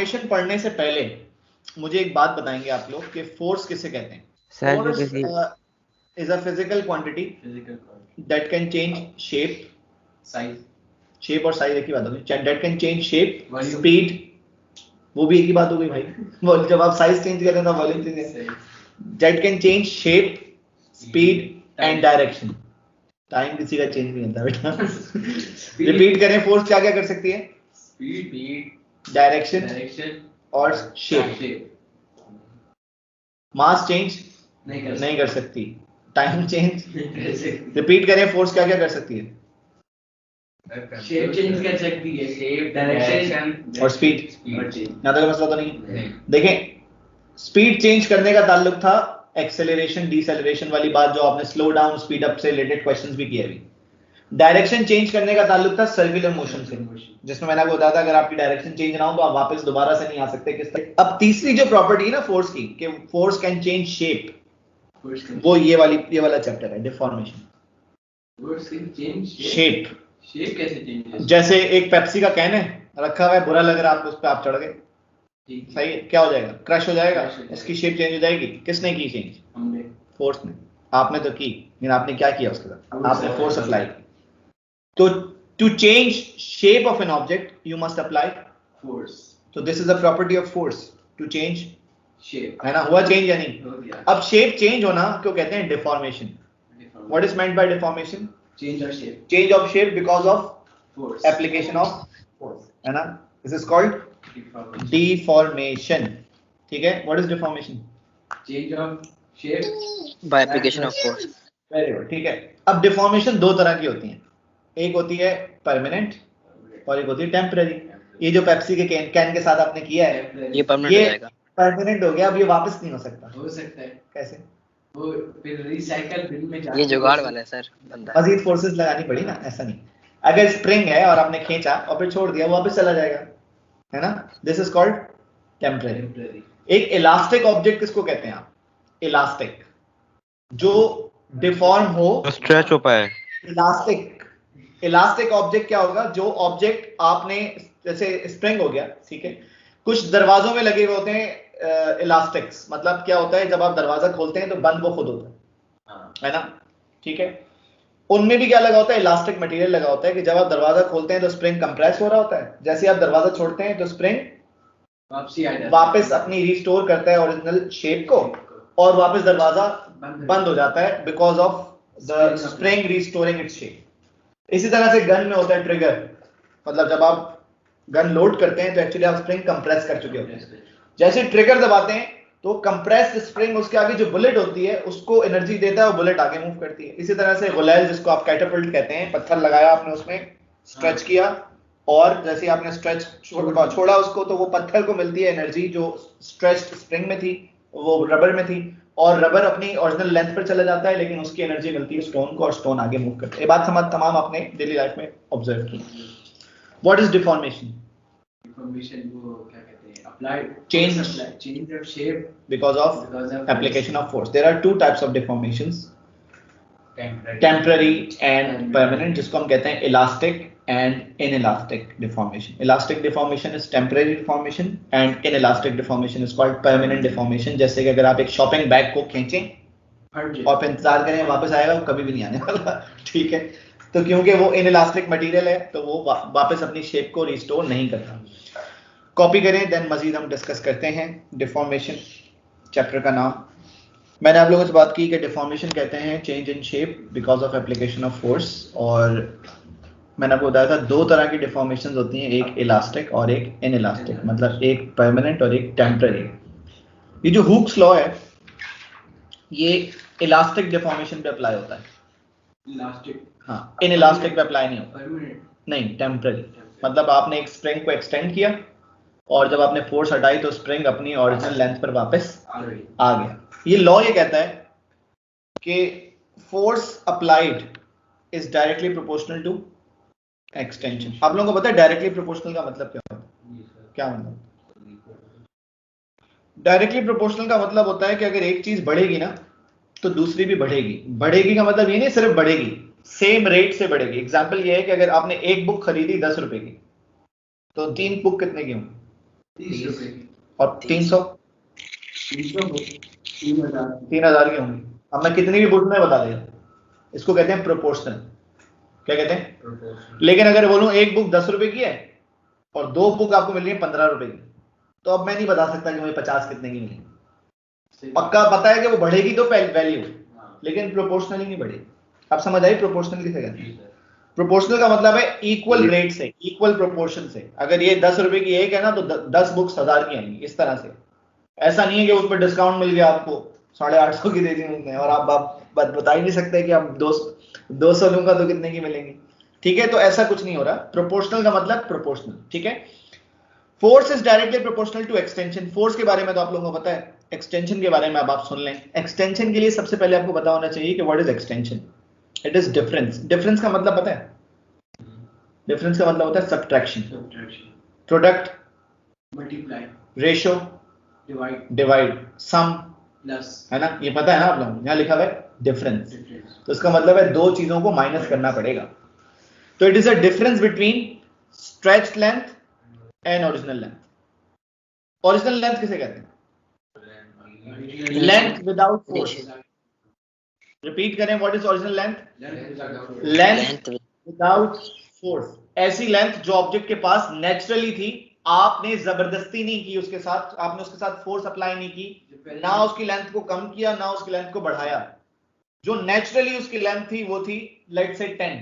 Deformation पढ़ने से पहले मुझे एक बात बताएंगे आप लोग कि फोर्स किसे कहते हैं? Force is a physical quantity that can change shape, size, shape और साइज एक ही बात होगी, that can change shape, speed, वो भी एक ही बात हो गई भाई। वो जब आप साइज चेंज कर रहे हैं तो volume change, that can change shape, speed and direction. Time किसी का चेंज नहीं होता बेटा। रिपीट करें, फोर्स क्या क्या कर सकती है? स्पीड, डायरेक्शन और शेप। मास चेंज नहीं कर सकती, टाइम चेंज। रिपीट करें, फोर्स क्या क्या कर सकती है? शेप चेंज कर सकती है, शेप, डायरेक्शन और स्पीड। यहाँ तक मसला तो नहीं? देखें, स्पीड चेंज करने का ताल्लुक था एक्सेलरेशन डिसेलरेशन वाली बात जो आपने स्लो डाउन स्पीड अप से रिलेटेड क्वेश्चंस भी किए अभी। डायरेक्शन चेंज करने का ताल्लुक था सर्कुलर मोशन से, जिसमें मैंने आपको बताया था अगर आपकी डायरेक्शन चेंज ना हो तो आप वापस दोबारा से नहीं आ सकते किस तरह। अब तीसरी जो प्रॉपर्टी है ना फोर्स की, कि फोर्स कैन चेंज शेप, वो ये वाला चैप्टर है, deformation. Force can change shape. Shape कैसे चेंज? जैसे एक पेप्सी का कैन है, रखा हुआ है, बुरा लग रहा है आपको, उस पर आप चढ़ गए, सही है, क्या हो जाएगा? क्रश हो जाएगा, उसकी शेप चेंज हो जाएगी। किसने की चेंज? हमने। फोर्स ने। आपने तो की, लेकिन आपने क्या किया उसके साथ? आपने फोर्स अप्लाई की। तो to change shape of an object you must apply force. तो this is the property of force, to change shape. है ना? हुआ चेंज या नहीं? अब शेप चेंज होना क्यों कहते हैं? Deformation. What is meant by deformation? Change of shape. Change of shape because of force, application of force, है ना? This is called deformation. ठीक है, what is deformation? Change of shape by application of force. Very good, ठीक है। अब deformation दो तरह की होती हैं, एक होती है परमानेंट और एक होती है टेम्पररी। ये जो पेप्सी के कैन के साथ आपने किया है, ये परमानेंट हो जाएगा। परमानेंट हो गया, अब ये वापस नहीं हो सकता। हो सकता है। कैसे? वो फिर रिसाइकल बिन में ये जुगाड़ वाला है सर बंदा। मजीद फोर्सेस लगानी पड़ी ना, ऐसा नहीं। अगर स्प्रिंग है और आपने खींचा और फिर छोड़ दिया, वो वापस चला जाएगा, है ना? This is called temporary. एक इलास्टिक ऑब्जेक्ट किसको कहते हैं आप? इलास्टिक, जो डिफॉर्म हो, स्ट्रेच हो पाए। इलास्टिक ऑब्जेक्ट क्या होगा? जो ऑब्जेक्ट आपने, जैसे स्प्रिंग हो गया, ठीक है, कुछ दरवाजों में लगे हुए होते हैं इलास्टिक्स। मतलब क्या होता है, जब आप दरवाजा खोलते हैं तो बंद वो खुद होता है ना? ठीक है, उनमें भी क्या लगा होता है? इलास्टिक मटेरियल लगा होता है कि जब आप दरवाजा खोलते हैं तो स्प्रिंग कंप्रेस हो रहा होता है, जैसे आप दरवाजा छोड़ते हैं तो स्प्रिंग वापस अपनी रिस्टोर करता है ओरिजिनल शेप को, और वापस दरवाजा बंद हो जाता है because of the spring restoring its shape. इसी तरह से गन में होता है ट्रिगर, मतलब जब आप गन लोड करते हैं तो एक्चुअली आप स्प्रिंग कंप्रेस कर चुके होते हैं। जैसे ट्रिगर दबाते हैं तो कंप्रेस्ड स्प्रिंग उसके आगे जो बुलेट होती है उसको एनर्जी देता है और बुलेट आगे मूव करती है। इसी तरह से गुलैल, जिसको आप कैटापल्ट कहते हैं, पत्थर लगाया आपने, उसमें स्ट्रेच किया, और जैसे आपने स्ट्रेच छोड़ा उसको, तो वो पत्थर को मिलती है एनर्जी जो स्ट्रेच्ड स्प्रिंग में थी, वो रबर में थी, और रबर अपनी ओरिजिनल लेंथ पर चला जाता है, लेकिन उसकी एनर्जी मिलती है स्टोन को, और स्टोन आगे मूव करता है। ये बात तमाम आपने डेली लाइफ में ऑब्जर्व की। What is deformation? डिफॉर्मेशन वो क्या कहते हैं? Applied change of shape because of application of force. There are two types of deformations, temporary and permanent, जिसको हम कहते हैं elastic and inelastic deformation. Elastic deformation is temporary deformation and inelastic deformation is called permanent deformation. जैसे कि अगर आप एक shopping bag को खींचें और फिर इंतजार करें वापस आएगा, वो कभी भी नहीं आने वाला, ठीक है? तो क्योंकि वो inelastic मटेरियल है तो वो वापस अपनी शेप को रिस्टोर नहीं करता। कॉपी करें, देन मजीद हम डिस्कस करते हैं। डिफॉर्मेशन चैप्टर का नाम, मैंने आप लोगों से बात की कि डिफॉर्मेशन कहते हैं change in shape because of application of force, और मैंने आपको बताया था दो तरह की डिफॉर्मेशंस होती हैं, एक इलास्टिक और एक इनइलास्टिक, मतलब एक परमानेंट और एक टेम्पररी। ये जो हुक्स लॉ है ये इलास्टिक डिफॉर्मेशन पे अप्लाई होता है, इलास्टिक, हाँ, इनइलास्टिक पे अप्लाई नहीं होता। परमानेंट नहीं, टेम्पररी। मतलब आपने एक स्प्रिंग को एक्सटेंड किया और जब आपने फोर्स हटाई तो स्प्रिंग अपनी ओरिजिनल लेंथ पर वापस आ गया। ये लॉ ये कहता है कि force applied is directly proportional to extension. आप लोगों को पता है डायरेक्टली प्रोपोर्शनल का मतलब क्या होता है? क्या मतलब? डायरेक्टली प्रोपोर्शनल का मतलब होता है कि अगर एक चीज बढ़ेगी ना तो दूसरी भी बढ़ेगी। बढ़ेगी का मतलब ये नहीं सिर्फ बढ़ेगी, सेम रेट से बढ़ेगी। एग्जाम्पल ये है कि अगर आपने एक बुक खरीदी 10 रुपए की, तो 3 बुक कितने की होंगी? 30 रुपए की। और 300 3000 की होंगी। अब मैं कितनी भी बुक में बता देगा, इसको कहते हैं प्रोपोर्शनल। क्या कहते हैं? लेकिन अगर बोलूं एक बुक 10 रुपए की है और 2 बुक आपको मिल रही है 15 रुपए की, तो अब मैं नहीं बता सकता कि मुझे 50 कितने की मिलेगी। पक्का पता है कि वो बढ़ेगी तो वैल्यू, लेकिन प्रोपोर्शनली नहीं बढ़ेगी। आप समझ आई प्रोपोर्शनल किसे कहते हैं? प्रोपोर्शनल का मतलब है इक्वल रेट से, इक्वल प्रोपोर्शन से। अगर ये 10 रुपए की एक है ना, तो 10 बुक्स 1000 की आएंगी, इस तरह से। ऐसा नहीं है कि उस पर डिस्काउंट मिल गया आपको, 850 की दे दी उसने और आप बता ही नहीं सकते कि आप 200 लूंगा तो कितने की मिलेंगी। ठीक है, तो ऐसा कुछ नहीं हो रहा। प्रोपोर्शनल का मतलब प्रोपोर्शनल। ठीक है, force is directly proportional to extension. Force के बारे में तो आप लोगों को पता है, एक्सटेंशन के बारे में अब आप सुन लें। एक्सटेंशन के लिए सबसे पहले आपको पता होना चाहिए कि what is extension. It is difference. Difference का मतलब पता है? डिफरेंस का मतलब होता है subtraction, product, multiply, ratio, divide, sum, plus, है ना? ये पता है ना आप लोगों को? यहाँ लिखा हुआ है डिफरेंस, तो इसका मतलब है दो चीजों को माइनस करना पड़ेगा। तो it is a difference between stretched length and original length. Original length किसे कहते हैं? Length without force. रिपीट करें, what is original length? Length without force. ऐसी लेंथ जो ऑब्जेक्ट के पास नेचुरली थी, आपने जबरदस्ती नहीं की उसके साथ, आपने उसके साथ फोर्स अप्लाई नहीं की, ना उसकी लेंथ को कम किया ना उसकी लेंथ को बढ़ाया। जो नेचुरली उसकी लेंथ थी वो थी लेट्स से 10,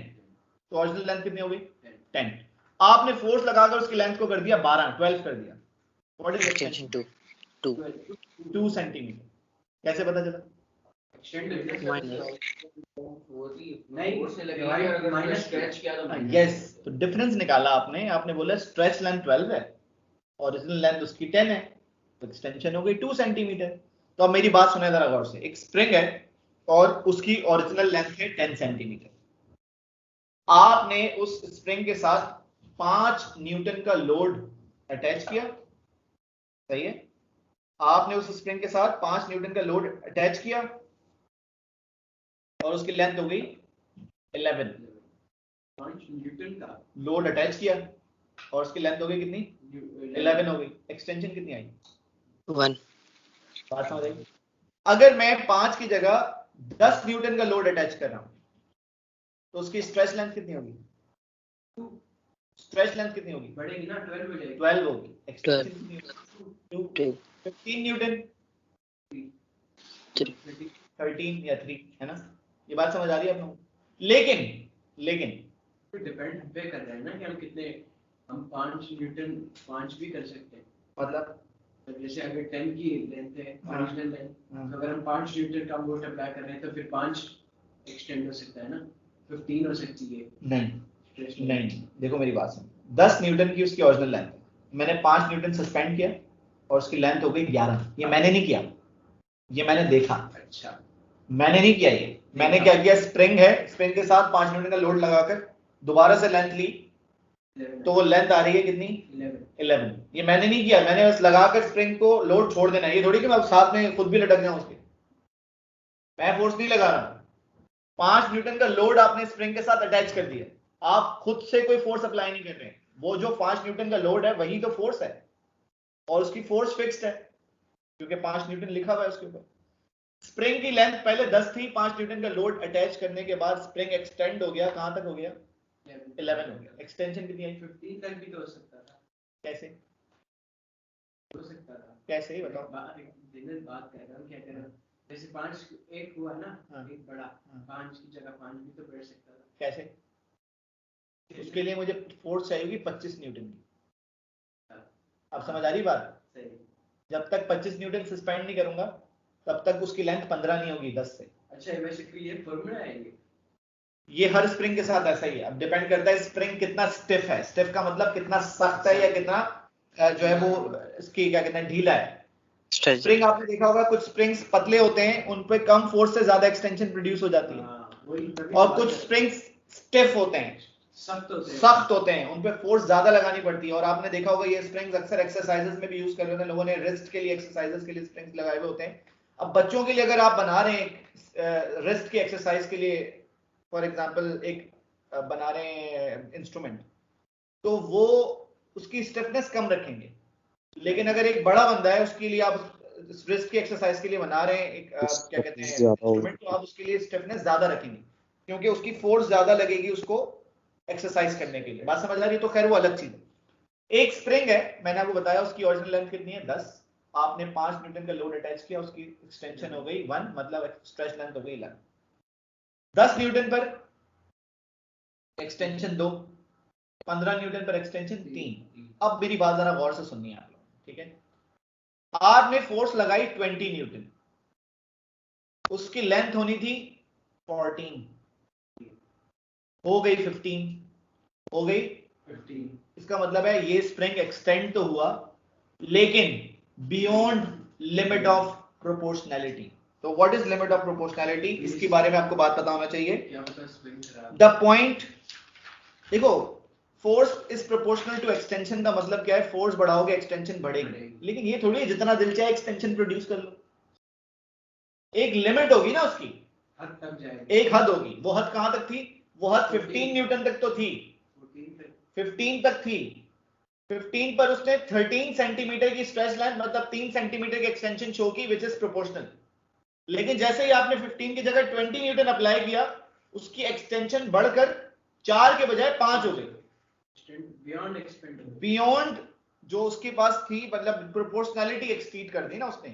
तो ओरिजिनल लेंथ कितनी हो गई? 10। आपने फोर्स लगाकर उसकी लेंथ को कर दिया 12 कर दिया। What is extension? 2 सेंटीमीटर। कैसे पता चला? यस, तो डिफरेंस निकाला आपने। आपने बोला स्ट्रेच लेंथ 12 है, ओरिजिनल लेंथ उसकी 10 है, तो एक्सटेंशन हो गई 2 सेंटीमीटर। तो अब मेरी बात सुने जरा गौर से। एक स्प्रिंग है और उसकी ओरिजिनल लेंथ है 10 सेंटीमीटर। आपने उस स्प्रिंग के साथ 5 न्यूटन का लोड अटैच किया, सही है? आपने उस स्प्रिंग के साथ 5 न्यूटन का लोड अटैच किया और उसकी लेंथ हो गई 11। 5 न्यूटन का लोड अटैच किया और उसकी लेंथ हो गई कितनी? 11 हो गई। एक्सटेंशन कितनी आई? 1। बात समझ आई? अगर मैं 5 की जगह 10 न्यूटन का लोड अटैच कर रहा हूं, तो उसकी स्ट्रेच लेंथ कितनी होगी? स्ट्रेच लेंथ कितनी होगी? बढ़ेगी ना, 12 हो जाएगी। 12 होगी। एक्सटेंशन कितनी होगी? 2। 15 न्यूटन, 13 या 3, है ना? ये बात समझ आ रही है आप लोगों को? लेकिन डिपेंड पे कर रहे हैं ना कि हम कितने, हम 5 न्यूटन 5 भी कर सकते हैं। मतलब तो जैसे अगर 10 की लेंथ है ओरिजिनल लेंथ, तो अगर हम 5 न्यूटन का फोर्स अप्लाई कर रहे हैं तो फिर 5 एक्सटेंड हो सकता है ना, 15 हो सकती है। नहीं, देखो मेरी बात सुन। 10 न्यूटन की उसकी ओरिजिनल लेंथ है, मैंने 5 न्यूटन सस्पेंड किया और उसकी लेंथ हो गई 11। ये मैंने नहीं किया, ये मैंने देखा। अच्छा, मैंने नहीं किया ये, मैंने क्या किया? स्प्रिंग है, स्प्रिंग के साथ 5 न्यूटन का लोड लगाकर दोबारा से लेंथ ली, तो वो लेंथ आ रही है कितनी? 11। ये मैंने नहीं किया, मैंने बस लगाकर स्प्रिंग को लोड छोड़ देना। ये थोड़ी कि मैं साथ में खुद भी लटक जाऊं उसके, मैं फोर्स नहीं लगा रहा। 5 न्यूटन का लोड आपने स्प्रिंग के साथ अटैच कर दिया, आप खुद से कोई फोर्स अप्लाई नहीं कर रहे हैं। वो जो 5 न्यूटन का लोड है वही तो फोर्स है, और उसकी फोर्स फिक्स्ड है क्योंकि 5 न्यूटन लिखा हुआ है उसके ऊपर। स्प्रिंग की लेंथ पहले 10 थी, 5 न्यूटन का लोड अटैच करने के बाद स्प्रिंग एक्सटेंड हो गया, कहां तक हो गया? 11 हो गया। एक्सटेंशन कितनी आई? 15 तक भी तो हो सकता था। कैसे हो सकता था? कैसे ही बताओ। बात कर रहा हूं, क्या कर रहा हूं, जैसे 5 एक हुआ ना, एक बड़ा, 5 की जगह 5 भी तो बढ़ सकता था। कैसे? उसके लिए मुझे फोर्स चाहिए 25 न्यूटन की। अब समझ आ रही बात? सही। जब तक 25 न्यूटन सस्पेंड नहीं करूंगा तब तक उसकी लेंथ 15 नहीं होगी, 10 से। अच्छा, वैसे कोई ये फॉर्मूला है ये हर स्प्रिंग के साथ ऐसा ही है। अब डिपेंड करता है स्प्रिंग कितना स्टिफ है। स्टिफ का मतलब कितना सख्त है या कितना जो है वो इसकी क्या कहते हैं, ढीला है। स्प्रिंग आपने देखा होगा, कुछ स्प्रिंग्स पतले होते हैं, उन पे कम फोर्स से ज्यादा एक्सटेंशन प्रोड्यूस हो जाती है, और कुछ स्प्रिंग्स स्टिफ होते हैं, सख्त होते हैं, उन पे फोर्स ज्यादा लगानी पड़ती है। और आपने देखा होगा ये स्प्रिंग्स अक्सर एक्सरसाइजेस में भी यूज कर रहे हैं लोगों ने, रिस्ट के लिए एक्सरसाइजेस के लिए स्प्रिंग्स लगाए हुए होते हैं। अब बच्चों के लिए अगर आप बना रहे हैं रिस्ट की एक्सरसाइज के लिए, फॉर एग्जांपल एक बना रहे हैं इंस्ट्रूमेंट, तो वो उसकी स्टिफनेस कम रखेंगे, लेकिन अगर एक बड़ा बंदा है उसके लिए आप रिस्क की एक्सरसाइज के लिए बना रहे हैं एक क्या कहते हैं इंस्ट्रूमेंट, तो आप उसके लिए स्टिफनेस ज्यादा रखेंगे क्योंकि उसकी फोर्स ज्यादा लगेगी उसको एक्सरसाइज करने के लिए। बात समझ आ रही है? तो खैर वो अलग चीज है। एक स्प्रिंग है, मैंने आपको बताया उसकी ओरिजिनल लेंथ कितनी है 10, आपने 5 न्यूटन का लोड अटैच किया, उसकी एक्सटेंशन हो गई 1, मतलब स्ट्रेच लेंथ हो गई 11। 10 न्यूटन पर एक्सटेंशन 2, 15 न्यूटन पर एक्सटेंशन 3। अब मेरी बात जरा गौर से सुनिए आप लोग, ठीक है? आपने फोर्स लगाई 20 न्यूटन, उसकी लेंथ होनी थी 14, हो गई 15, हो गई 15। इसका मतलब है ये स्प्रिंग एक्सटेंड तो हुआ लेकिन बियॉन्ड लिमिट ऑफ प्रोपोर्शनैलिटी। तो what is limit of proportionality? इसके बारे में आपको बात पता होना चाहिए। द पॉइंट, देखो force is proportional to extension का मतलब क्या है? फोर्स बढ़ाओगे एक्सटेंशन बढ़ेगी, लेकिन ये थोड़ी जितना दिल चाहे एक्सटेंशन प्रोड्यूस कर लो। एक लिमिट होगी ना उसकी, हद तक जाएगी, एक हद होगी। वो हद कहां तक थी? वो हद 15 न्यूटन तक तो थी, 15 तक थी। 15 पर उसने 13 सेंटीमीटर की स्ट्रेच लेंथ मतलब 3 सेंटीमीटर की एक्सटेंशन शो की, विच इज प्रोपोर्शनल। लेकिन जैसे ही आपने 15 की जगह 20 न्यूटन अप्लाई किया, उसकी एक्सटेंशन बढ़कर 4 के बजाय 5 हो गई। बियॉन्ड जो उसके पास थी, मतलब प्रोपोर्शनैलिटी एक्सीड कर दी ना उसने।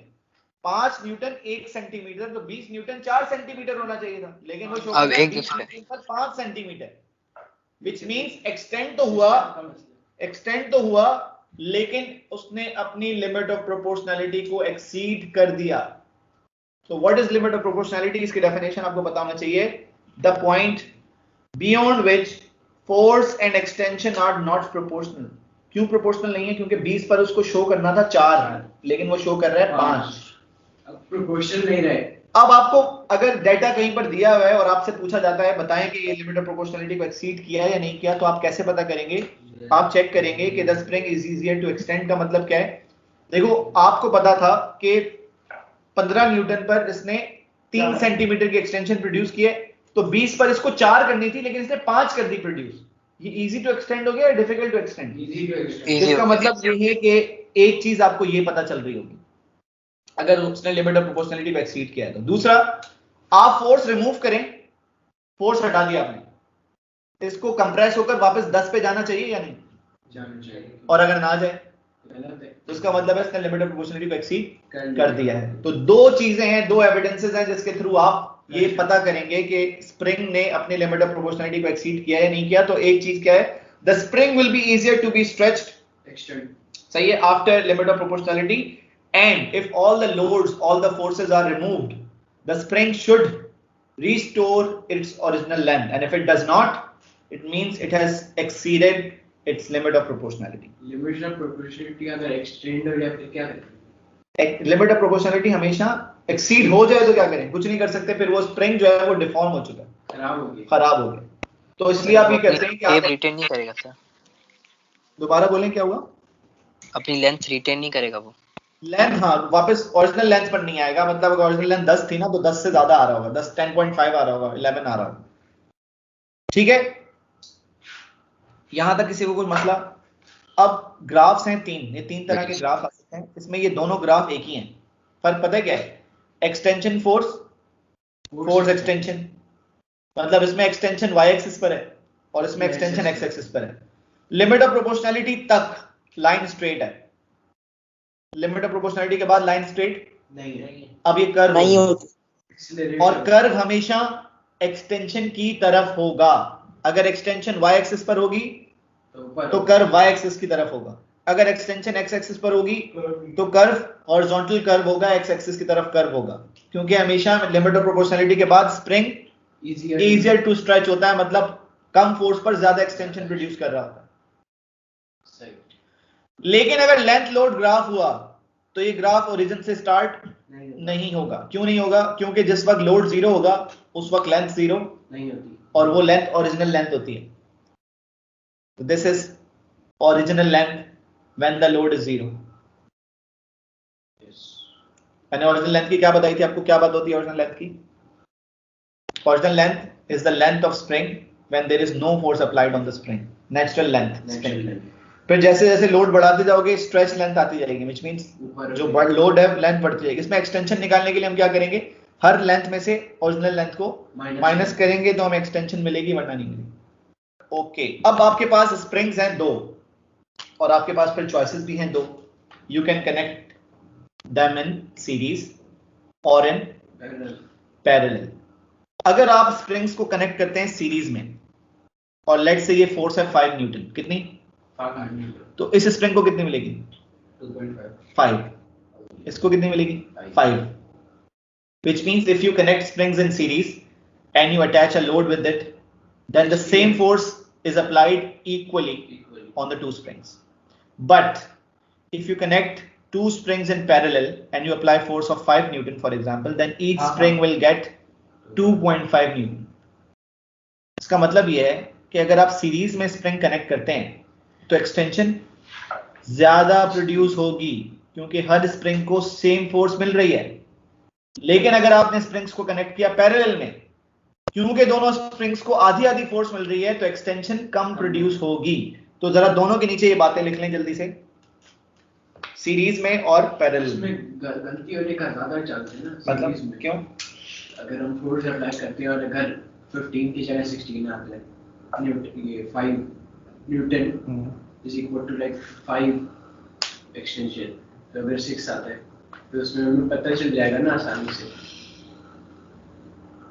5 न्यूटन 1 सेंटीमीटर, तो 20 न्यूटन 4 सेंटीमीटर होना चाहिए था, लेकिन वो शो कर रहा है 20 न्यूटन पर 5 सेंटीमीटर, विच मींस एक्सटेंड तो हुआ लेकिन उसने अपनी लिमिट ऑफ प्रोपोर्शनैलिटी को एक्सीड कर दिया। तो what is limit of proportionality? इसकी डेफिनेशन आपको पता होना चाहिए। The point beyond which force and extension are not proportional. क्यों प्रोपोर्शनल नहीं है? क्योंकि 20 पर उसको शो करना था 4, लेकिन वो शो कर रहा है 5। अब प्रोपोर्शनल नहीं रहे। अब आपको अगर डेटा कहीं पर दिया हुआ है और आपसे पूछा जाता है बताएं कि ये लिमिट ऑफ प्रोपोर्शनैलिटी को एक्सीड किया या नहीं किया, तो आप कैसे पता करेंगे? आप चेक करेंगे कि the spring is easier to extend का मतलब क्या है। देखो आपको पता था कि 15 न्यूटन पर इसने 3 सेंटीमीटर की एक्सटेंशन प्रोड्यूस की है, तो 20 पर इसको 4 करनी थी, लेकिन इसने 5 कर दी प्रोड्यूस। ये इजी टू एक्सटेंड हो गया या difficult to extend? Easy to extend. इसका मतलब ये है कि एक चीज आपको ये पता चल रही होगी अगर उसने लिमिट ऑफ प्रोपोर्शनैलिटी को एक्सीड किया है तो। दूसरा, आप फोर्स रिमूव करें, फोर्स हटा दिया आपने, इसको कंप्रेस होकर वापस 10 पे जाना चाहिए या नहीं? जाना चाहिए। और अगर ना जाए तो इसका मतलब है इसने लिमिट ऑफ प्रोपोर्शनैलिटी को एक्सीड कर दिया है। तो दो चीजें हैं, दो एविडेंसेस हैं जिसके थ्रू आप ये पता करेंगे कि स्प्रिंग ने अपनी लिमिट ऑफ प्रोपोर्शनैलिटी को एक्सीड किया या नहीं किया। तो एक चीज क्या है? The spring will be easier to be stretched, extend, सही है, after limit of proportionality, and if all the loads, all the forces are removed, the spring should restore its original length, and if it does not, it means it has exceeded its limit of proportionality. Limit of proportionality अगर extend हो जाए फिर क्या करें? Limit of proportionality हमेशा exceed हो जाए तो क्या करें? कुछ नहीं कर सकते, फिर वो स्प्रिंग जो है वो डिफॉर्म हो चुका है, खराब हो गया। तो इसलिए आप ये करते हैं कि आप रिटेन नहीं करेगा सर। दोबारा बोलें, क्या हुआ? अपनी लेंथ रिटेन नहीं करेगा वो। लेंथ, हाँ, वापस ओरिजिनल लेंथ पर नहीं आएगा। मतलब अगर ओरिजिनल लेंथ 10 थी ना, तो 10 से ज्यादा आ रहा होगा, 10 10.5 आ रहा होगा, 11 आ रहा होगा, ठीक है? यहां तक किसी को कोई मसला? अब ग्राफ्स हैं 3, ये 3 तरह के ग्राफ आ सकते हैं। इसमें ये दोनों ग्राफ एक ही हैं। फर्क पता है क्या है? एक्सटेंशन फोर्स, फोर्स एक्सटेंशन, मतलब इसमें एक्सटेंशन y एक्सिस पर है और इसमें एक्सटेंशन x एक्सिस पर है। लिमिट ऑफ प्रोपोर्शनैलिटी तक लाइन स्ट्रेट है, लिमिट ऑफ प्रोपोर्शनैलिटी के बाद लाइन स्ट्रेट नहीं है। अब ये कर्व नहीं होती, और कर्व हमेशा एक्सटेंशन की तरफ होगा। अगर एक्सटेंशन y एक्सिस पर होगी तो कर्व y एक्सिस की तरफ होगा, अगर एक्सटेंशन x एक्सिस पर होगी तो कर्व हॉरिजॉन्टल कर्व होगा, x एक्सिस की तरफ कर्व होगा। क्योंकि हमेशा लिमिट ऑफ प्रोपोर्शनैलिटी के बाद स्प्रिंग इजियर टू स्ट्रेच होता है, मतलब कम फोर्स पर ज्यादा एक्सटेंशन प्रोड्यूस कर रहा होता है। लेकिन अगर लेंथ लोड ग्राफ हुआ तो ये ग्राफ ओरिजिन से स्टार्ट नहीं होगा। क्यों नहीं होगा? क्योंकि जिस वक्त लोड 0 होगा उस वक्त लेंथ 0 नहीं होती, और वो लेंथ ओरिजिनल लेंथ होती है। तो this is original length when the load is 0। मैंने ओरिजिनल लेंथ की क्या बताई थी आपको? क्या बात होती है ओरिजिनल लेंथ की? Original length is the length of spring when there is no force applied on the spring, natural length spring. फिर जैसे जैसे लोड बढ़ाते जाओगे स्ट्रेच लेंथ आती जाएगी, व्हिच मींस जो लोड है लेंथ बढ़ती जाएगी। इसमें एक्सटेंशन निकालने के लिए हम क्या करेंगे, हर लेंथ में से ओरिजिनल लेंथ को माइनस करेंगे तो हमें एक्सटेंशन मिलेगी, वरना नहीं मिलेगी। ओके, अब आपके पास स्प्रिंग्स हैं 2 और आपके पास फिर चॉइसेस भी हैं 2। You can connect them in series और इन पैरेलल। अगर आप स्प्रिंग्स को कनेक्ट करते हैं सीरीज में और लेट्स से ये फोर्स है 5 न्यूटन, कितनी 5 न्यूटन, तो इस स्प्रिंग को कितनी मिलेगी 5। इसको कितनी मिलेगी 5, which means if you connect springs in series and you attach a load with it, then the same force is applied equally on the 2 springs. But if you connect 2 springs in parallel and you apply force of 5 Newton for example, then each spring will get 2.5 Newton. इसका मतलब ये है कि अगर आप series में spring connect करते हैं तो एक्सटेंशन ज्यादा प्रोड्यूस होगी क्योंकि हर स्प्रिंग को सेम फोर्स मिल रही है। लेकिन अगर आपने स्प्रिंग्स को कनेक्ट किया पैरेलल में, क्योंकि दोनों स्प्रिंग्स को आधी आधी फोर्स मिल रही है तो एक्सटेंशन कम प्रोड्यूस होगी। तो जरा दोनों के नीचे ये बातें लिख लें जल्दी से, सीरीज में और पैरेलल में। गलती होने का ज्यादा चांस है ना, मतलब क्यों? अगर हम फोर्स अप्लाई करते हैं और अगर 15 की जगह 16 आता है, ये 5 newton is equal to like 5 extension, तो अगर 6 आता है तो उसमें हमें पता चल जाएगा ना आसानी से।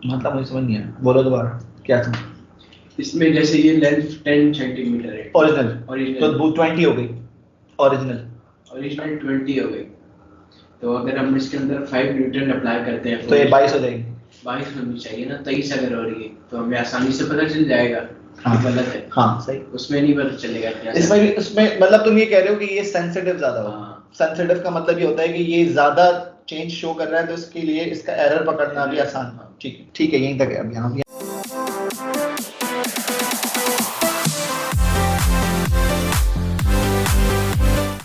मतलब मुझे समझ नहीं आया, बोलो दोबारा क्या था? इसमें जैसे ये लेंथ 10 सेंटीमीटर है ओरिजिनल, तो 20 हो गई, ओरिजिनल 20 हो गई। तो अगर हम इसके अंदर 5 न्यूटन अप्लाई करते हैं तो ये 22 हो जाएगी। 22 होनी चाहिए ना, 23 अगर हो रही है तो हमें आसानी से पता चल जाएगा। हाँ, गलत है। हाँ सही, उसमें नहीं पता चलेगा क्या। इसमें भी, उसमें मतलब तुम ये कह रहे हो कि ये सेंसिटिव ज्यादा हो। सेंसिटिव का मतलब ये होता है कि ये ज्यादा चेंज शो कर रहा है तो इसके लिए इसका एरर पकड़ना भी आसान। ठीक है, ठीक है, यहीं तक है अब यहाँ भी।